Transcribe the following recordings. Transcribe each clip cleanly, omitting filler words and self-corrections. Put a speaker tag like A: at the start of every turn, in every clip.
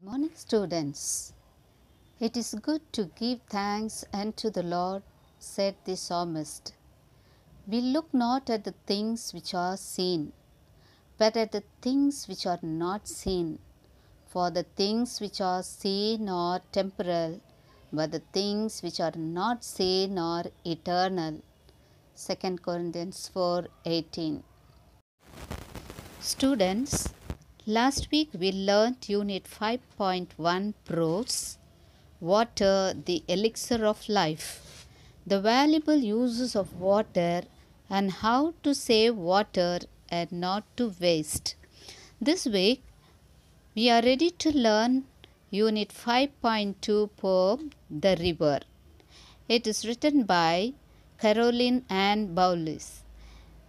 A: Morning, students. It is good to give thanks unto the Lord, said the psalmist. We look not at the things which are seen, but at the things which are not seen. For the things which are seen are temporal, but the things which are not seen are eternal. 2 Corinthians 4:18. Students, last week we learnt Unit 5.1 Prose, Water, the Elixir of Life, the valuable uses of water and how to save water and not to waste. This week we are ready to learn Unit 5.2 poem, The River. It is written by Caroline Ann Bowles.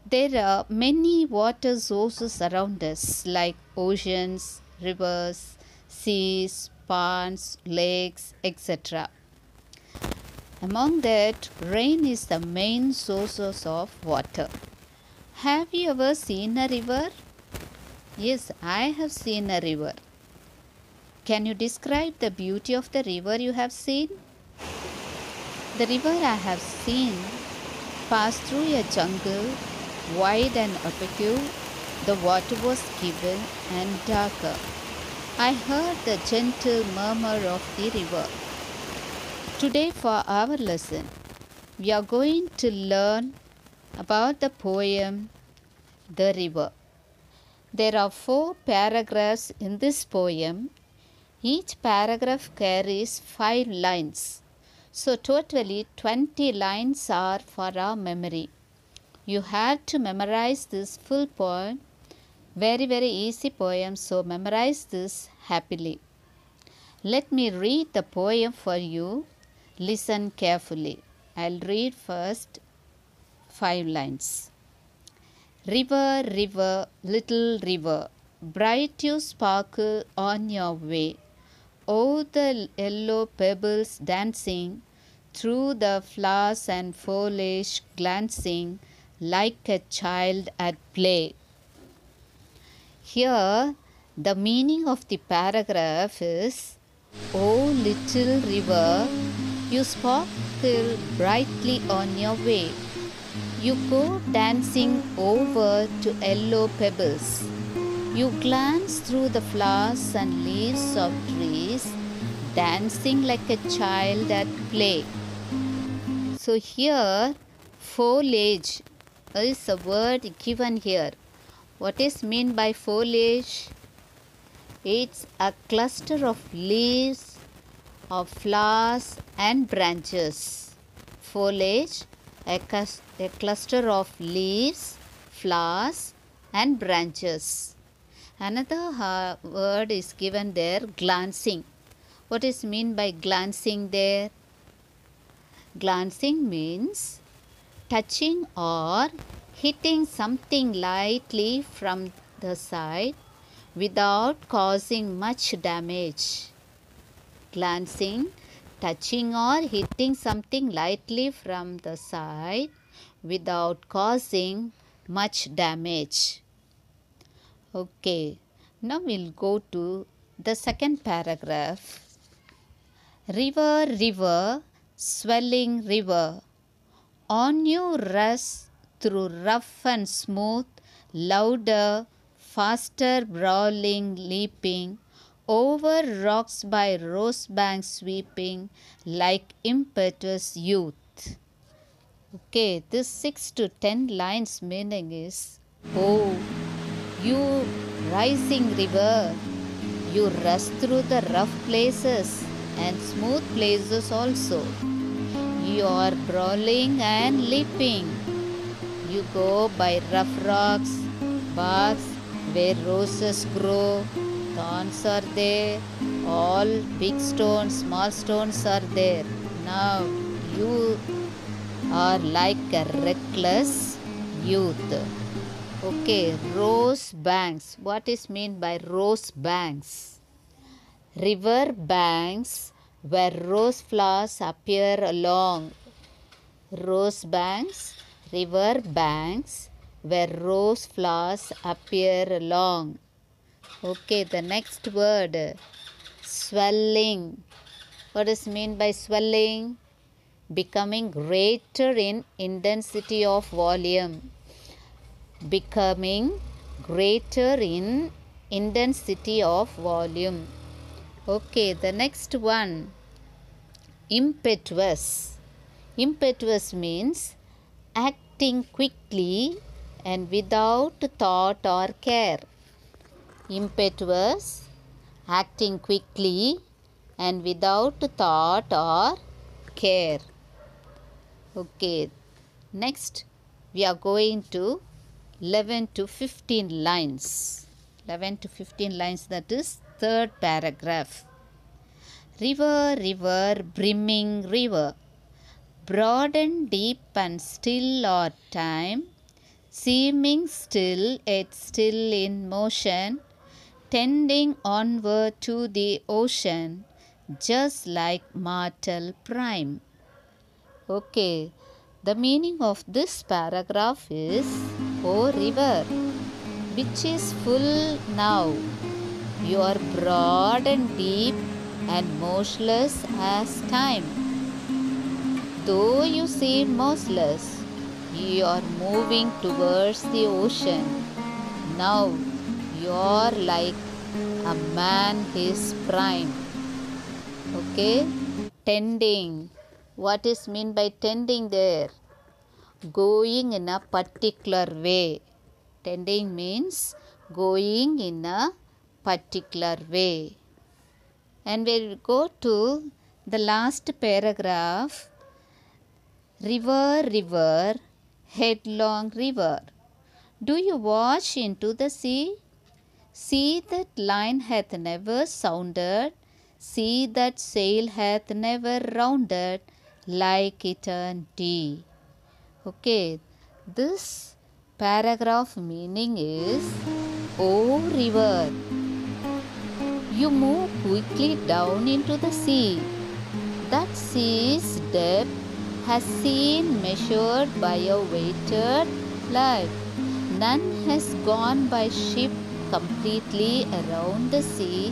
A: There are many water sources around us like oceans, rivers, seas, ponds, lakes, etc. Among that, rain is the main source of water. Have you ever seen a river? Yes, I have seen a river. Can you describe the beauty of the river you have seen? The river I have seen passed through a jungle, wide and opaque. The water was given and darker. I heard the gentle murmur of the river. Today for our lesson, we are going to learn about the poem The River. There are 4 paragraphs in this poem. Each paragraph carries 5 lines. So totally 20 lines are for our memory. You have to memorize this full poem. Very easy poem, so memorize this happily. Let me read the poem for you. Listen carefully. I'll read first 5 lines. River, river, little river, bright you sparkle on your way. Oh, the yellow pebbles dancing through the flowers and foliage glancing like a child at play. Here, the meaning of the paragraph is, oh, little river, you sparkle brightly on your way. You go dancing over to yellow pebbles. You glance through the flowers and leaves of trees, dancing like a child at play. So here, foliage is a word given here. What is meant by foliage? It's a cluster of leaves, of flowers and branches. Foliage, a cluster of leaves, flowers and branches. Another word is given there, glancing. What is meant by glancing there? Glancing means touching or hitting something lightly from the side without causing much damage. Glancing, touching or hitting something lightly from the side without causing much damage. Okay, now we'll go to the second paragraph. River, river, swelling river, on you rush through rough and smooth, louder, faster brawling, leaping, over rocks by rose banks sweeping, like impetuous youth. Okay, this 6 to 10 lines meaning is, oh, you rising river, you rush through the rough places and smooth places also. You are brawling and leaping. You go by rough rocks, paths where roses grow, thorns are there, all big stones, small stones are there. Now you are like a reckless youth. Okay, rose banks. What is meant by rose banks? River banks where rose flowers appear along. Rose banks, river banks where rose flowers appear along. Okay, the next word, Swelling. What is meant by swelling? Becoming greater in intensity of volume. Becoming greater in intensity of volume. Okay, the next one. Impetuous. Impetuous means acting quickly and without thought or care. Impetuous, acting quickly and without thought or care. Okay, next we are going to 11 to 15 lines. 11 to 15 lines, that is third paragraph. River, river, brimming river, broad and deep and still are time, seeming still yet still in motion, tending onward to the ocean, just like mortal prime. Okay, the meaning of this paragraph is, O river, which is full now, you are broad and deep and motionless as time. Though you seem motionless, you are moving towards the ocean. Now you are like a man his prime. Okay, tending. What is meant by tending there? Going in a particular way. Tending means going in a particular way. And we will go to the last paragraph. River, river, headlong river, do you wash into the sea? See that line hath never sounded, see that sail hath never rounded like eternity. Okay, this paragraph meaning is, O river, you move quickly down into the sea. That sea's depth has been measured by a weighted life. None has gone by ship completely around the sea,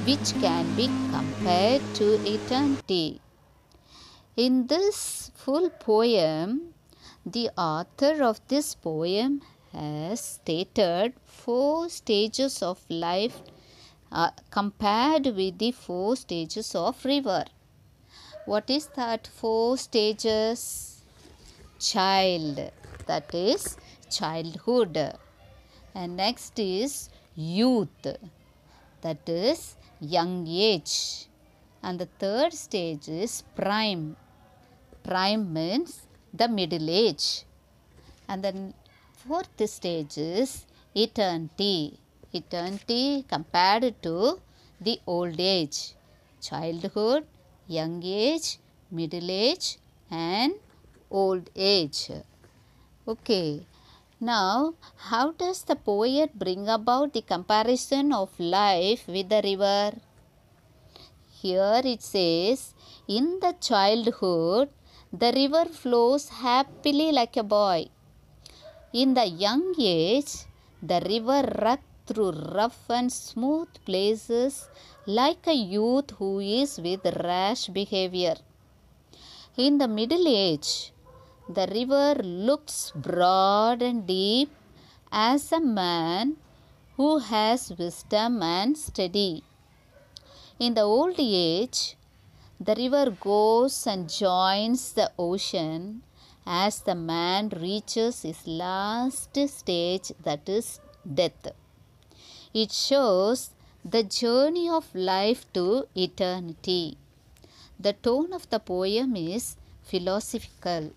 A: which can be compared to eternity. In this full poem, the author of this poem has stated 4 stages of life compared with the 4 stages of river. What is that 4 stages? Child, that is childhood. And next is youth, that is young age. And the third stage is prime. Prime means the middle age. And the fourth stage is eternity. Eternity compared to the old age. Childhood, young age, middle age and old age. Okay. Now, how does the poet bring about the comparison of life with the river? Here it says, in the childhood, the river flows happily like a boy. In the young age, the river runs through rough and smooth places like a youth who is with rash behavior. In the middle age, the river looks broad and deep as a man who has wisdom and steady. In the old age, the river goes and joins the ocean as the man reaches his last stage, that is death. It shows the journey of life to eternity. The tone of the poem is philosophical.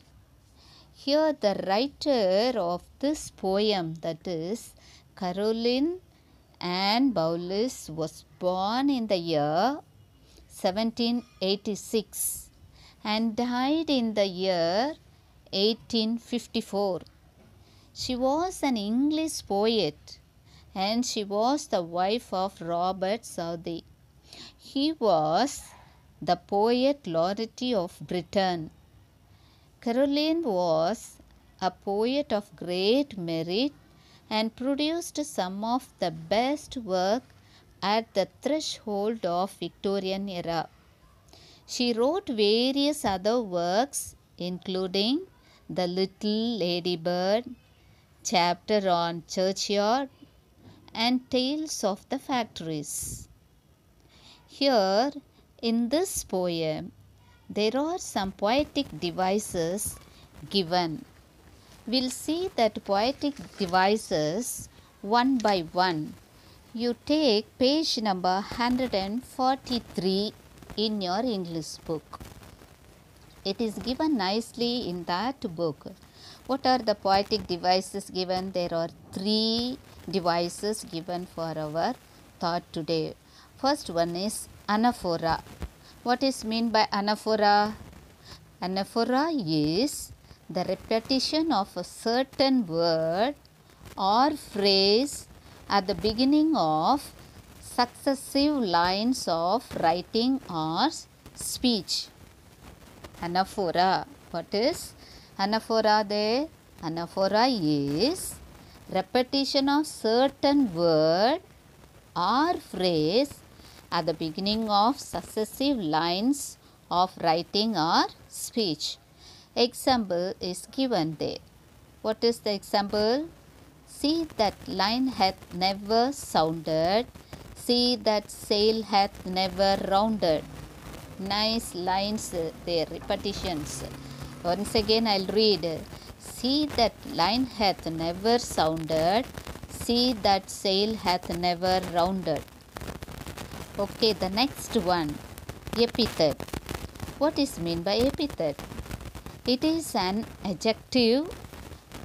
A: Here the writer of this poem, that is Caroline Ann Bowles, was born in the year 1786 and died in the year 1854. She was an English poet and she was the wife of Robert Southey. He was the poet laureate of Britain. Caroline was a poet of great merit and produced some of the best work at the threshold of Victorian era. She wrote various other works including The Little Ladybird, Chapter on Churchyard, and Tales of the Factories. Here in this poem, there are some poetic devices given. We'll see that poetic devices one by one. You take page number 143 in your English book. It is given nicely in that book. What are the poetic devices given? There are 3 devices given for our thought today. First one is anaphora. What is meant by anaphora? Anaphora is the repetition of a certain word or phrase at the beginning of successive lines of writing or speech. Anaphora. What is anaphora there? Anaphora is repetition of certain word or phrase at the beginning of successive lines of writing or speech. Example is given there. What is the example? See that line hath never sounded. See that sail hath never rounded. Nice lines there, repetitions. Once again I'll read. See that line hath never sounded. See that sail hath never rounded. Okay, the next one, epithet. What is meant by epithet? It is an adjective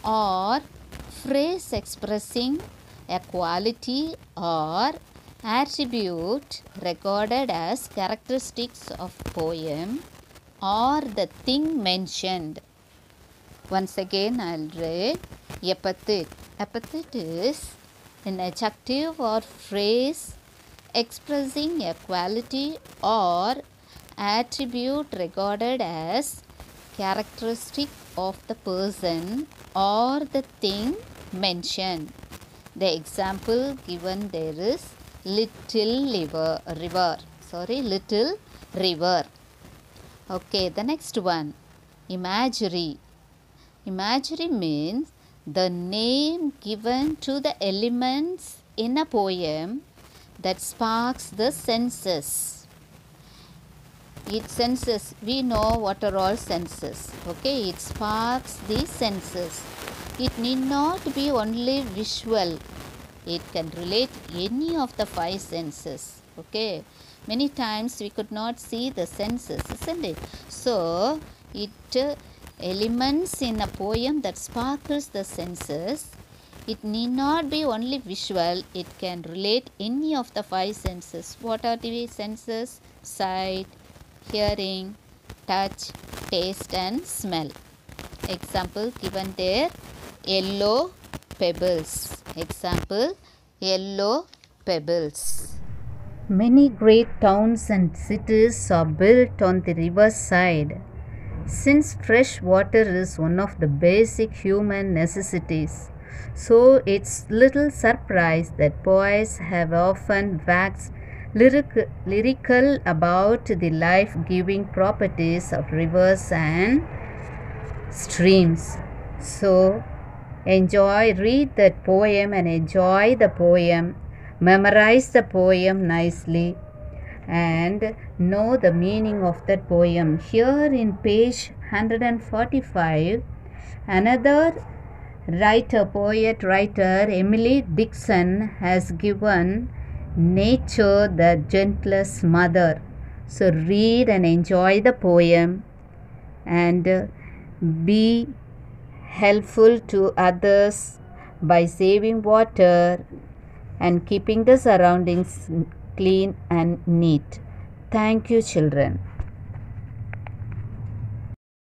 A: or phrase expressing a quality or attribute regarded as characteristics of poem or the thing mentioned. Once again I'll read epithet. Epithet is an adjective or phrase expressing a quality or attribute regarded as characteristic of the person or the thing mentioned. The example given there is little river. Okay, the next one, imagery. Imagery means the name given to the elements in a poem that sparks the senses. Its senses, we know what are all senses. Okay, it sparks the senses. It need not be only visual. It can relate any of the 5 senses. Okay, many times we could not see the senses, isn't it? So it elements in a poem that sparkles the senses. It need not be only visual. It can relate any of the 5 senses. What are the senses? Sight, hearing, touch, taste and smell. Example given there, yellow pebbles. Example, yellow pebbles. Many great towns and cities are built on the riverside. Since fresh water is one of the basic human necessities, so it's little surprise that poets have often waxed lyrical about the life-giving properties of rivers and streams. So read that poem and enjoy the poem, memorize the poem nicely and know the meaning of that poem. Here in page 145, another writer Emily Dickinson has given nature the gentlest mother. So read and enjoy the poem and be helpful to others by saving water and keeping the surroundings clean and neat. Thank you, children.